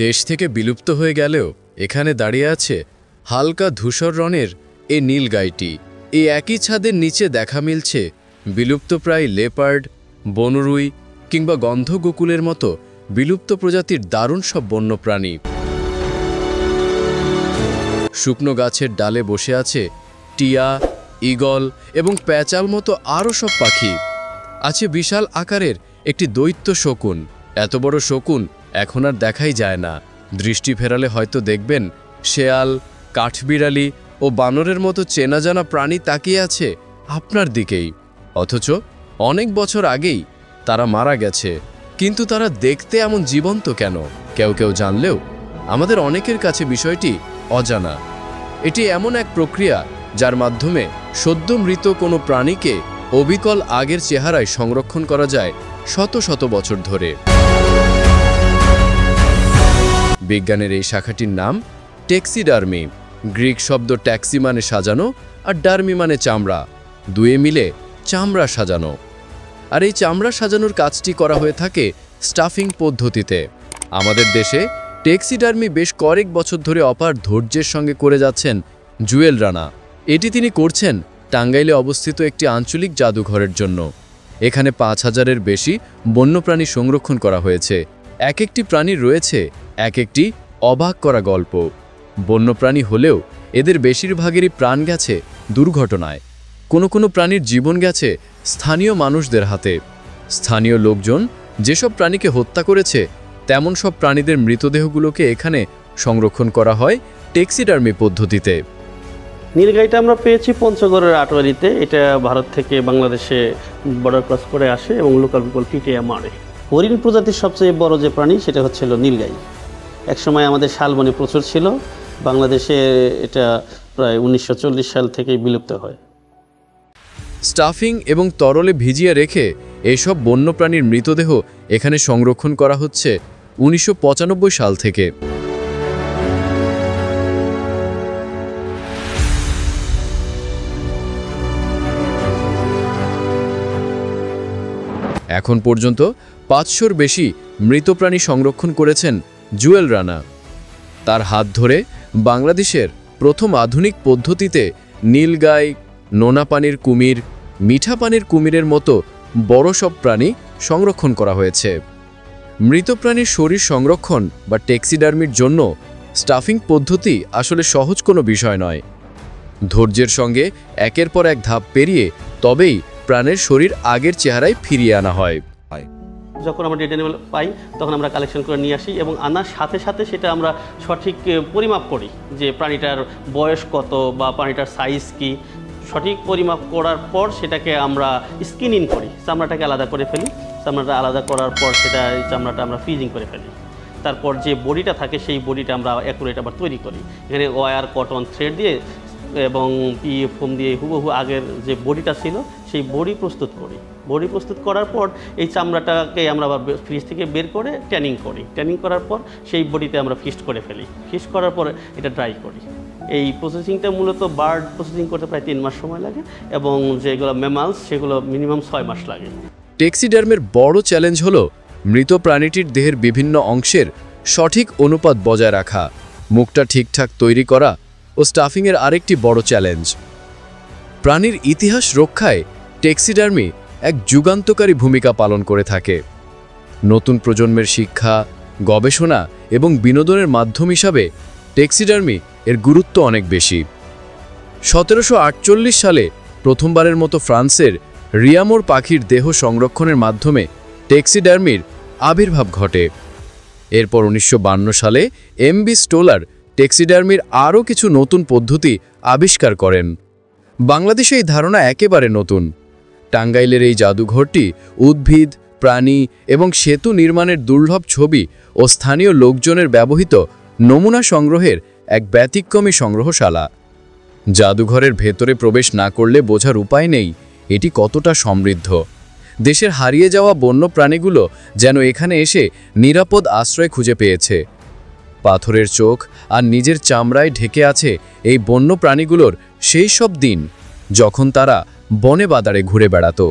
দেশ থেকে বিলুপ্ত হয়ে গেলেও এখানে দাঁড়িয়ে আছে হালকা ধূসর রঙের এই নীলগাইটি। এই একই ছাদের নিচে দেখা মিলছে বিলুপ্তপ্রায় লেপার্ড, বনরুই কিংবা গন্ধগোকুলের মতো বিলুপ্ত প্রজাতির দারুণ সব বন্যপ্রাণী। শুকনো গাছের ডালে বসে আছে টিয়া, ঈগল এবং প্যাঁচাল মতো আরও সব পাখি। আছে বিশাল আকারের একটি দৈত্য শকুন। এত বড় শকুন এখন আর দেখাই যায় না। দৃষ্টি ফেরালে হয়তো দেখবেন শেয়াল, কাঠবিড়ালি ও বানরের মতো চেনা জানা প্রাণী তাকিয়ে আছে আপনার দিকেই। অথচ অনেক বছর আগেই তারা মারা গেছে। কিন্তু তারা দেখতে এমন জীবন্ত কেন? কেউ কেউ জানলেও আমাদের অনেকের কাছে বিষয়টি অজানা। এটি এমন এক প্রক্রিয়া যার মাধ্যমে সদ্য মৃত কোনো প্রাণীকে অবিকল আগের চেহারায় সংরক্ষণ করা যায় শত শত বছর ধরে। বিজ্ঞানের এই শাখাটির নাম টেক্সিডার্মি। গ্রিক শব্দ ট্যাক্সি মানে সাজানো আর ডার্মি মানে চামড়া, দুয়ে মিলে চামড়া সাজানো। আর এই চামড়া সাজানোর কাজটি করা হয়ে থাকে স্টাফিং পদ্ধতিতে। আমাদের দেশে টেক্সিডার্মি বেশ কয়েক বছর ধরে অপার ধৈর্যের সঙ্গে করে যাচ্ছেন জুয়েল রানা। এটি তিনি করছেন টাঙ্গাইলে অবস্থিত একটি আঞ্চলিক জাদুঘরের জন্য। এখানে ৫,০০০-এর বেশি বন্যপ্রাণী সংরক্ষণ করা হয়েছে। এক একটি প্রাণীর রয়েছে এক একটি অবাক করা গল্প। বন্যপ্রাণী হলেও এদের বেশিরভাগেরই প্রাণ গেছে দুর্ঘটনায়। কোনো প্রাণীর জীবন গেছে স্থানীয় মানুষদের হাতে। স্থানীয় লোকজন যেসব প্রাণীকে হত্যা করেছে তেমন সব প্রাণীদের মৃতদেহগুলোকে এখানে সংরক্ষণ করা হয় টেক্সিডার্মি পদ্ধতিতে। নীলগাইটা আমরা পেয়েছি পঞ্চগড়ের আটোয়ারিতে। এটা ভারত থেকে বাংলাদেশে বর্ডার ক্রস করে আসে এবং লোকাল পিপল পিটিয়ে মারে। হরিণ প্রজাতির সবচেয়ে বড় যে প্রাণী সেটা হচ্ছিল নীলগাই। একসময় আমাদের শালবনে প্রচুর ছিল। বাংলাদেশে এটা প্রায় ১৯৪০ সাল থেকেই বিলুপ্ত হয়। স্টাফিং এবং তরলে ভিজিয়ে রেখে এসব বন্যপ্রাণীর মৃতদেহ এখানে সংরক্ষণ করা হচ্ছে ১৯৯৫ সাল থেকে। এখন পর্যন্ত ৫০০-র বেশি মৃত প্রাণী সংরক্ষণ করেছেন জুয়েল রানা। তার হাত ধরে বাংলাদেশের প্রথম আধুনিক পদ্ধতিতে নীলগাই, নোনা পানির কুমির, মিঠা পানির কুমিরের মতো বড় সব প্রাণী সংরক্ষণ করা হয়েছে। মৃত প্রাণীর শরীর সংরক্ষণ বা টেক্সিডার্মির জন্য স্টাফিং পদ্ধতি আসলে সহজ কোনো বিষয় নয়। ধৈর্যের সঙ্গে একের পর এক ধাপ পেরিয়ে তবেই প্রাণের শরীর আগের চেহারায় ফিরিয়ে আনা হয়। যখন আমরা ডেড অ্যানিমেল পাই তখন আমরা কালেকশন করে নিয়ে আসি এবং আনার সাথে সাথে সেটা আমরা সঠিক পরিমাপ করি যে প্রাণীটার বয়স কত বা প্রাণীটার সাইজ কি। সঠিক পরিমাপ করার পর সেটাকে আমরা স্কিন ইন করি, চামড়াটাকে আলাদা করে ফেলি। চামড়াটা আলাদা করার পর সেটা চামড়াটা আমরা ফ্রিজিং করে ফেলি। তারপর যে বডিটা থাকে সেই বডিটা আমরা অ্যাকুরেট আবার তৈরি করি। এখানে ওয়্যার, কটন থ্রেড দিয়ে এবং পিএ ফোম দিয়ে হুবহু আগের যে বডিটা ছিল সেই বডি প্রস্তুত করি। বডি প্রস্তুত করার পর এই চামড়াটাকে আমরা আবার ফ্রিজ থেকে বের করে ট্যানিং করি। ট্যানিং করার পর সেই বডিতে আমরা ফিস্ট করে ফেলি। ফিস্ট করার পর এটা ড্রাই করি। এই প্রসেসিংটা মূলত বার্ড প্রসেসিং করতে প্রায় ৩ মাস সময় লাগে এবং যেগুলো ম্যামালস সেগুলো মিনিমাম ৬ মাস লাগে। টেক্সিডার্মের বড় চ্যালেঞ্জ হলো মৃত প্রাণীটির দেহের বিভিন্ন অংশের সঠিক অনুপাত বজায় রাখা। মুখটা ঠিকঠাক তৈরি করা ও স্টাফিংয়ের আরেকটি বড় চ্যালেঞ্জ। প্রাণীর ইতিহাস রক্ষায় টেক্সিডার্মি এক যুগান্তকারী ভূমিকা পালন করে থাকে। নতুন প্রজন্মের শিক্ষা, গবেষণা এবং বিনোদনের মাধ্যম হিসাবে টেক্সিডার্মি এর গুরুত্ব অনেক বেশি। ১৭৪৮ সালে প্রথমবারের মতো ফ্রান্সের রিয়ামোর পাখির দেহ সংরক্ষণের মাধ্যমে টেক্সিডার্মির আবির্ভাব ঘটে। এরপর ১৯৫২ সালে এমবি স্টোলার টেক্সিডার্মির আরও কিছু নতুন পদ্ধতি আবিষ্কার করেন। বাংলাদেশে এই ধারণা একেবারে নতুন। টাঙ্গাইলের এই জাদুঘরটি উদ্ভিদ, প্রাণী এবং সেতু নির্মাণের দুর্লভ ছবি ও স্থানীয় লোকজনের ব্যবহৃত নমুনা সংগ্রহের এক ব্যতিক্রমী সংগ্রহশালা। জাদুঘরের ভেতরে প্রবেশ না করলে বোঝার উপায় নেই এটি কতটা সমৃদ্ধ। দেশের হারিয়ে যাওয়া বন্য প্রাণীগুলো যেন এখানে এসে নিরাপদ আশ্রয় খুঁজে পেয়েছে। পাথরের চোখ আর নিজের চামড়ায় ঢেকে আছে এই বন্য প্রাণীগুলোর সেই সব দিন যখন তারা বনে বাদারে ঘুরে বেড়াতো।